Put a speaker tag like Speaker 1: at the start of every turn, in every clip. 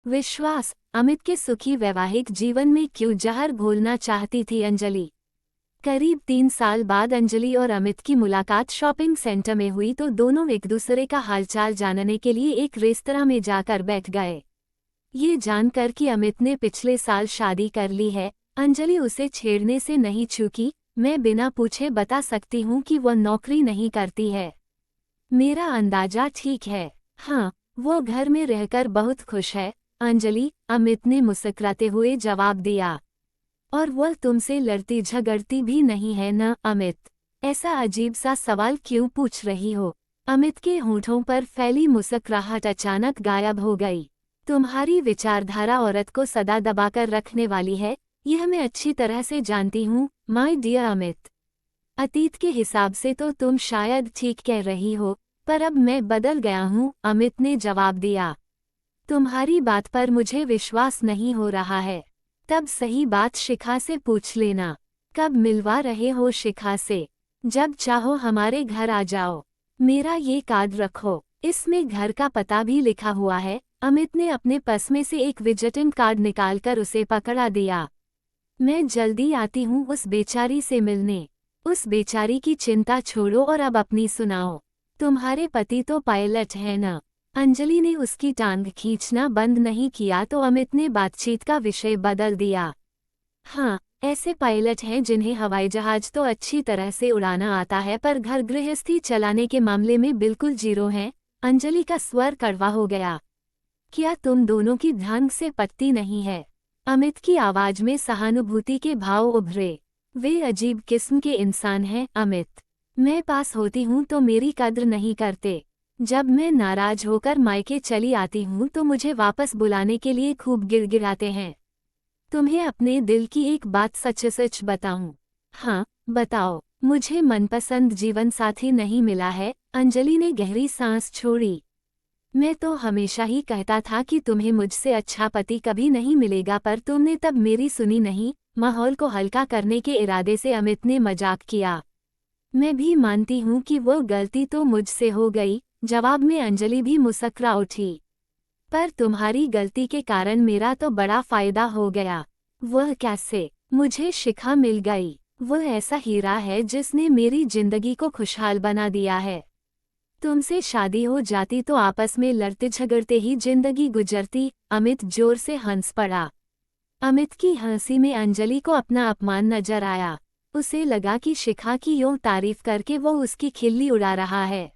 Speaker 1: विश्वास। अमित के सुखी वैवाहिक जीवन में क्यों जहर घोलना चाहती थी अंजलि। करीब 3 साल बाद अंजलि और अमित की मुलाकात शॉपिंग सेंटर में हुई तो दोनों एक दूसरे का हालचाल जानने के लिए एक रेस्तरां में जाकर बैठ गए। ये जानकर कि अमित ने पिछले साल शादी कर ली है, अंजलि उसे छेड़ने से नहीं चूकी। मैं बिना पूछे बता सकती हूँ कि वह नौकरी नहीं करती है। मेरा अंदाजा ठीक है। हाँ, वो घर में रहकर बहुत खुश है अंजलि, अमित ने मुस्कुराते हुए जवाब दिया। और वह तुमसे लड़ती झगड़ती भी नहीं है न अमित? ऐसा अजीब सा सवाल क्यों पूछ रही हो? अमित के होंठों पर फैली मुस्कुराहट अचानक गायब हो गई। तुम्हारी विचारधारा औरत को सदा दबाकर रखने वाली है, यह मैं अच्छी तरह से जानती हूँ माय डियर अमित। अतीत के हिसाब से तो तुम शायद ठीक कह रही हो, पर अब मैं बदल गया हूँ, अमित ने जवाब दिया। तुम्हारी बात पर मुझे विश्वास नहीं हो रहा है। तब सही बात शिखा से पूछ लेना। कब मिलवा रहे हो शिखा से? जब चाहो हमारे घर आ जाओ। मेरा ये कार्ड रखो, इसमें घर का पता भी लिखा हुआ है। अमित ने अपने पर्स में से एक विजिटिंग कार्ड निकालकर उसे पकड़ा दिया। मैं जल्दी आती हूँ उस बेचारी से मिलने। उस बेचारी की चिंता छोड़ो और अब अपनी सुनाओ। तुम्हारे पति तो पायलट है न? अंजलि ने उसकी टांग खींचना बंद नहीं किया तो अमित ने बातचीत का विषय बदल दिया। हाँ, ऐसे पायलट हैं जिन्हें हवाई जहाज तो अच्छी तरह से उड़ाना आता है पर घर गृहस्थी चलाने के मामले में बिल्कुल जीरो हैं। अंजलि का स्वर कड़वा हो गया। क्या तुम दोनों की ढंग से पटती नहीं है? अमित की आवाज में सहानुभूति के भाव उभरे। वे अजीब किस्म के इंसान हैं अमित। मैं पास होती हूँ तो मेरी कद्र नहीं करते। जब मैं नाराज होकर मायके चली आती हूँ तो मुझे वापस बुलाने के लिए खूब गिड़गिड़ाते हैं। तुम्हें अपने दिल की एक बात सच सच बताऊं? हाँ, बताओ। मुझे मनपसंद जीवन साथी नहीं मिला है, अंजलि ने गहरी सांस छोड़ी। मैं तो हमेशा ही कहता था कि तुम्हें मुझसे अच्छा पति कभी नहीं मिलेगा पर तुमने तब मेरी सुनी नहीं। माहौल को हल्का करने के इरादे से अमित ने मजाक किया। मैं भी मानती हूँ कि वो गलती तो मुझसे हो गई, जवाब में अंजलि भी मुस्कुरा उठी। पर तुम्हारी गलती के कारण मेरा तो बड़ा फायदा हो गया। वह कैसे? मुझे शिखा मिल गई। वह ऐसा हीरा है जिसने मेरी जिंदगी को खुशहाल बना दिया है। तुमसे शादी हो जाती तो आपस में लड़ते झगड़ते ही जिंदगी गुजरती। अमित जोर से हंस पड़ा। अमित की हंसी में अंजलि को अपना अपमान नजर आया। उसे लगा कि शिखा की यूं तारीफ करके वो उसकी खिल्ली उड़ा रहा है।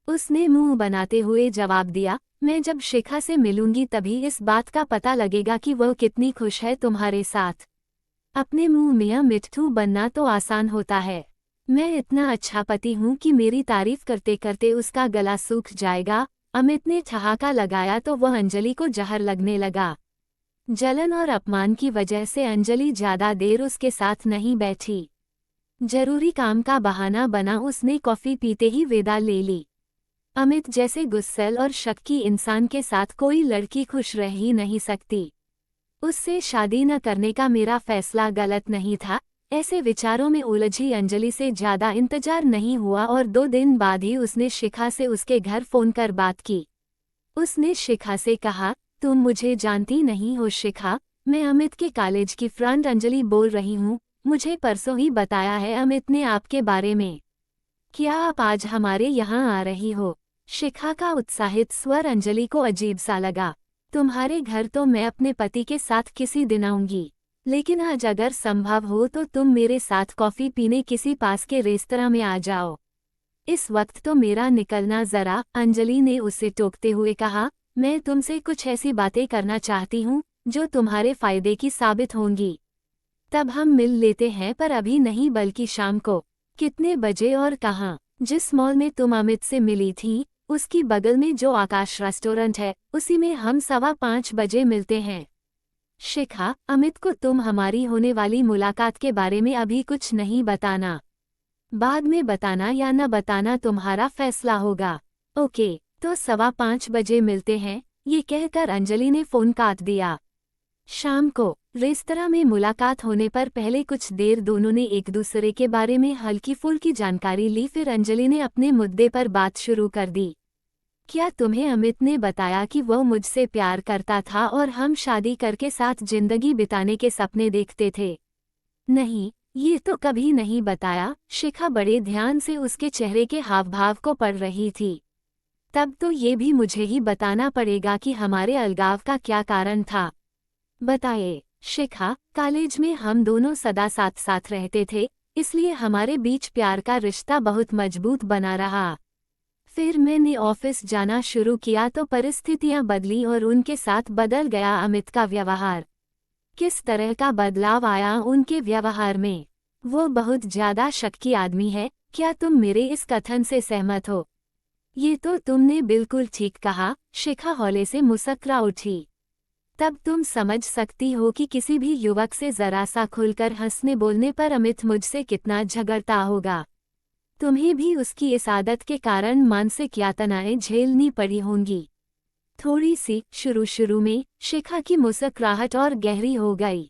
Speaker 1: उसने मुंह बनाते हुए जवाब दिया, मैं जब शिखा से मिलूंगी तभी इस बात का पता लगेगा कि वह कितनी खुश है तुम्हारे साथ। अपने मुंह में मिट्ठू बनना तो आसान होता है। मैं इतना अच्छा पति हूँ कि मेरी तारीफ करते करते उसका गला सूख जाएगा। अमित ने ठहाका लगाया तो वह अंजलि को जहर लगने लगा। जलन और अपमान की वजह से अंजलि ज्यादा देर उसके साथ नहीं बैठी। जरूरी काम का बहाना बना उसने कॉफी पीते ही विदा ले ली। अमित जैसे गुस्सैल और शक्की इंसान के साथ कोई लड़की खुश रह ही नहीं सकती। उससे शादी न करने का मेरा फैसला गलत नहीं था। ऐसे विचारों में उलझी अंजलि से ज्यादा इंतजार नहीं हुआ और 2 दिन बाद ही उसने शिखा से उसके घर फोन कर बात की। उसने शिखा से कहा, तुम मुझे जानती नहीं हो शिखा, मैं अमित के कॉलेज की फ्रेंड अंजलि बोल रही हूँ। मुझे परसों ही बताया है अमित ने आपके बारे में। क्या आप आज हमारे यहाँ आ रही हो? शिखा का उत्साहित स्वर अंजलि को अजीब सा लगा। तुम्हारे घर तो मैं अपने पति के साथ किसी दिन आऊंगी, लेकिन आज अगर संभव हो तो तुम मेरे साथ कॉफी पीने किसी पास के रेस्तरां में आ जाओ। इस वक्त तो मेरा निकलना जरा, अंजलि ने उसे टोकते हुए कहा। मैं तुमसे कुछ ऐसी बातें करना चाहती हूँ जो तुम्हारे फायदे की साबित होंगी। तब हम मिल लेते हैं, पर अभी नहीं बल्कि शाम को। कितने बजे और कहाँ? जिस मॉल में तुम अमित से मिली थी उसकी बगल में जो आकाश रेस्टोरेंट है उसी में हम 5:15 बजे मिलते हैं। शिखा, अमित को तुम हमारी होने वाली मुलाकात के बारे में अभी कुछ नहीं बताना। बाद में बताना या न बताना तुम्हारा फैसला होगा। ओके, तो 5:15 बजे मिलते हैं, ये कहकर अंजलि ने फोन काट दिया। शाम को रेस्तरां में मुलाकात होने पर पहले कुछ देर दोनों ने एक दूसरे के बारे में हल्की फुल्की जानकारी ली, फिर अंजलि ने अपने मुद्दे पर बात शुरू कर दी। क्या तुम्हें अमित ने बताया कि वो मुझसे प्यार करता था और हम शादी करके साथ जिंदगी बिताने के सपने देखते थे? नहीं, ये तो कभी नहीं बताया। शिखा बड़े ध्यान से उसके चेहरे के हाव भाव को पढ़ रही थी। तब तो ये भी मुझे ही बताना पड़ेगा कि हमारे अलगाव का क्या कारण था। बताइए। शिखा, कॉलेज में हम दोनों सदा साथ साथ रहते थे, इसलिए हमारे बीच प्यार का रिश्ता बहुत मजबूत बना रहा। फिर मैंने ऑफिस जाना शुरू किया तो परिस्थितियां बदली और उनके साथ बदल गया अमित का व्यवहार। किस तरह का बदलाव आया उनके व्यवहार में? वो बहुत ज्यादा शक्की आदमी है। क्या तुम मेरे इस कथन से सहमत हो? ये तो तुमने बिल्कुल ठीक कहा। शिखा हौले से मुस्कुरा उठी। तब तुम समझ सकती हो कि किसी भी युवक से जरा सा खुलकर हंसने बोलने पर अमित मुझसे कितना झगड़ता होगा। तुम्हें भी उसकी इस आदत के कारण मानसिक यातनाएं झेलनी पड़ी होंगी। थोड़ी सी शुरू शुरू में शिखा की मुस्कुराहट और गहरी हो गई।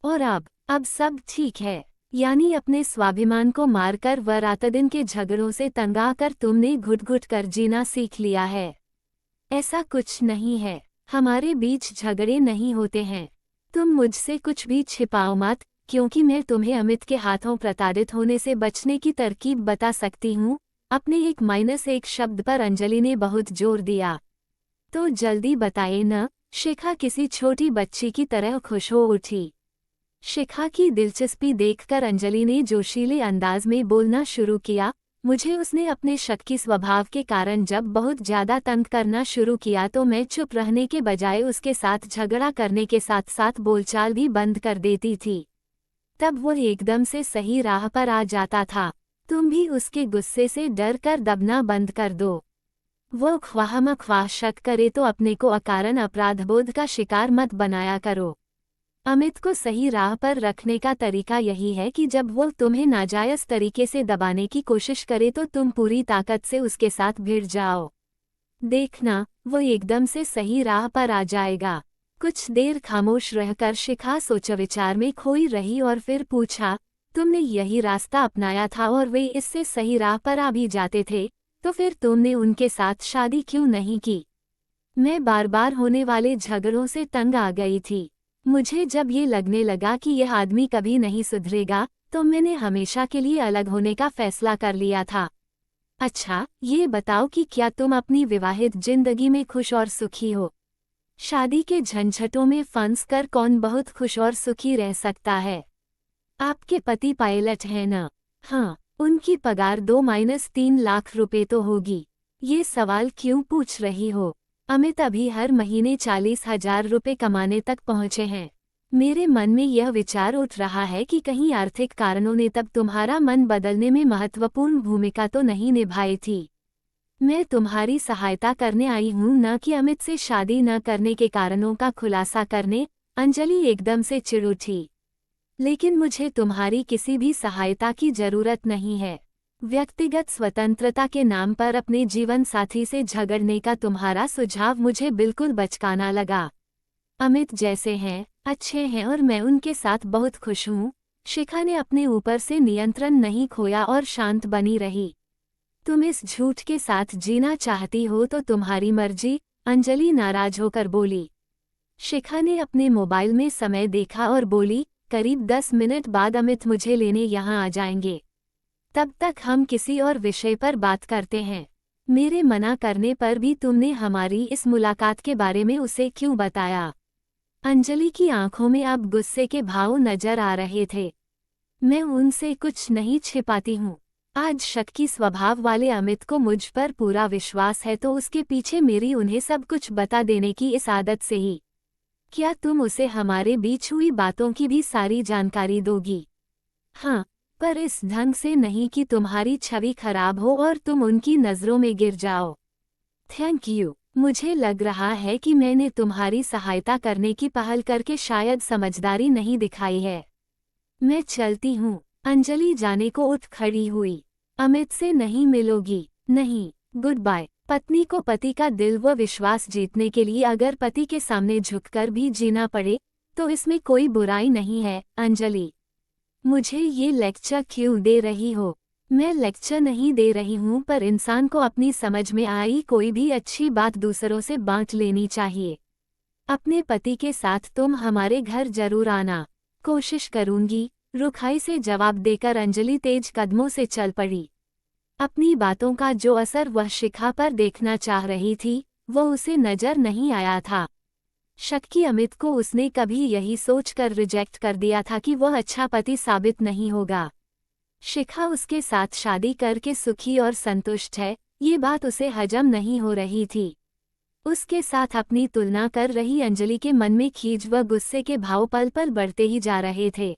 Speaker 1: और अब सब ठीक है? यानी अपने स्वाभिमान को मारकर व रात दिन के झगड़ों से तंग आकर तुमने घुट घुट कर जीना सीख लिया है? ऐसा कुछ नहीं है। हमारे बीच झगड़े नहीं होते हैं। तुम मुझसे कुछ भी छिपाओ मत, क्योंकि मैं तुम्हें अमित के हाथों प्रताड़ित होने से बचने की तरकीब बता सकती हूँ। अपने एक शब्द पर अंजलि ने बहुत जोर दिया। तो जल्दी बताइए न। शिखा किसी छोटी बच्ची की तरह खुश हो उठी। शिखा की दिलचस्पी देखकर अंजलि ने जोशीले अंदाज में बोलना शुरू किया। मुझे उसने अपने शक्की स्वभाव के कारण जब बहुत ज्यादा तंग करना शुरू किया तो मैं चुप रहने के बजाय उसके साथ झगड़ा करने के साथ साथ बोलचाल भी बंद कर देती थी। तब वो एकदम से सही राह पर आ जाता था। तुम भी उसके गुस्से से डर कर दबना बंद कर दो। वो ख्वाह शक करे तो अपने को अकारण अपराधबोध का शिकार मत बनाया करो। अमित को सही राह पर रखने का तरीका यही है कि जब वो तुम्हें नाजायज तरीके से दबाने की कोशिश करे तो तुम पूरी ताकत से उसके साथ भिड़ जाओ। देखना, वो एकदम से सही राह पर आ जाएगा। कुछ देर खामोश रहकर शिखा सोच विचार में खोई रही और फिर पूछा, तुमने यही रास्ता अपनाया था और वे इससे सही राह पर आ भी जाते थे, तो फिर तुमने उनके साथ शादी क्यों नहीं की? मैं बार बार होने वाले झगड़ों से तंग आ गई थी। मुझे जब ये लगने लगा कि यह आदमी कभी नहीं सुधरेगा, तो मैंने हमेशा के लिए अलग होने का फैसला कर लिया था। अच्छा, ये बताओ कि क्या तुम अपनी विवाहित जिंदगी में खुश और सुखी हो? शादी के झंझटों में फंस कर कौन बहुत खुश और सुखी रह सकता है? आपके पति पायलट हैं न? हाँ, उनकी पगार 2-3 लाख रुपए तो होगी। ये सवाल क्यों पूछ रही हो? अमित अभी हर महीने 40,000 रुपए कमाने तक पहुँचे हैं। मेरे मन में यह विचार उठ रहा है कि कहीं आर्थिक कारणों ने तब तुम्हारा मन बदलने में महत्वपूर्ण भूमिका तो नहीं निभाई थी। मैं तुम्हारी सहायता करने आई हूँ, न कि अमित से शादी न करने के कारणों का खुलासा करने। अंजलि एकदम से चिढ़ उठी। लेकिन मुझे तुम्हारी किसी भी सहायता की जरूरत नहीं है। व्यक्तिगत स्वतंत्रता के नाम पर अपने जीवन साथी से झगड़ने का तुम्हारा सुझाव मुझे बिल्कुल बचकाना लगा। अमित जैसे हैं, अच्छे हैं और मैं उनके साथ बहुत खुश हूँ। शिखा ने अपने ऊपर से नियंत्रण नहीं खोया और शांत बनी रही। तुम इस झूठ के साथ जीना चाहती हो तो तुम्हारी मर्जी, अंजलि नाराज होकर बोली। शिखा ने अपने मोबाइल में समय देखा और बोली, करीब 10 मिनट बाद अमित मुझे लेने यहाँ आ जाएंगे। तब तक हम किसी और विषय पर बात करते हैं। मेरे मना करने पर भी तुमने हमारी इस मुलाकात के बारे में उसे क्यों बताया? अंजलि की आंखों में अब गुस्से के भाव नजर आ रहे थे। मैं उनसे कुछ नहीं छिपाती हूँ। आज शक्की स्वभाव वाले अमित को मुझ पर पूरा विश्वास है तो उसके पीछे मेरी उन्हें सब कुछ बता देने की इस आदत से ही। क्या तुम उसे हमारे बीच हुई बातों की भी सारी जानकारी दोगी? हाँ, पर इस ढंग से नहीं कि तुम्हारी छवि खराब हो और तुम उनकी नज़रों में गिर जाओ। Thank you. मुझे लग रहा है कि मैंने तुम्हारी सहायता करने की पहल करके शायद समझदारी नहीं दिखाई है। मैं चलती हूँ। अंजलि जाने को उठ खड़ी हुई। अमित से नहीं मिलोगी? नहीं, गुड बाय। पत्नी को पति का दिल व विश्वास जीतने के लिए अगर पति के सामने झुककर भी जीना पड़े तो इसमें कोई बुराई नहीं है। अंजलि, मुझे ये लेक्चर क्यों दे रही हो? मैं लेक्चर नहीं दे रही हूँ, पर इंसान को अपनी समझ में आई कोई भी अच्छी बात दूसरों से बांट लेनी चाहिए। अपने पति के साथ तुम हमारे घर जरूर आना। कोशिश करूंगी, रुखाई से जवाब देकर अंजलि तेज कदमों से चल पड़ी। अपनी बातों का जो असर वह शिखा पर देखना चाह रही थी, वो उसे नजर नहीं आया था। शक्की अमित को उसने कभी यही सोचकर रिजेक्ट कर दिया था कि वह अच्छा पति साबित नहीं होगा। शिखा उसके साथ शादी करके सुखी और संतुष्ट है, ये बात उसे हजम नहीं हो रही थी। उसके साथ अपनी तुलना कर रही अंजलि के मन में खीज व गुस्से के भाव पल पल बढ़ते ही जा रहे थे।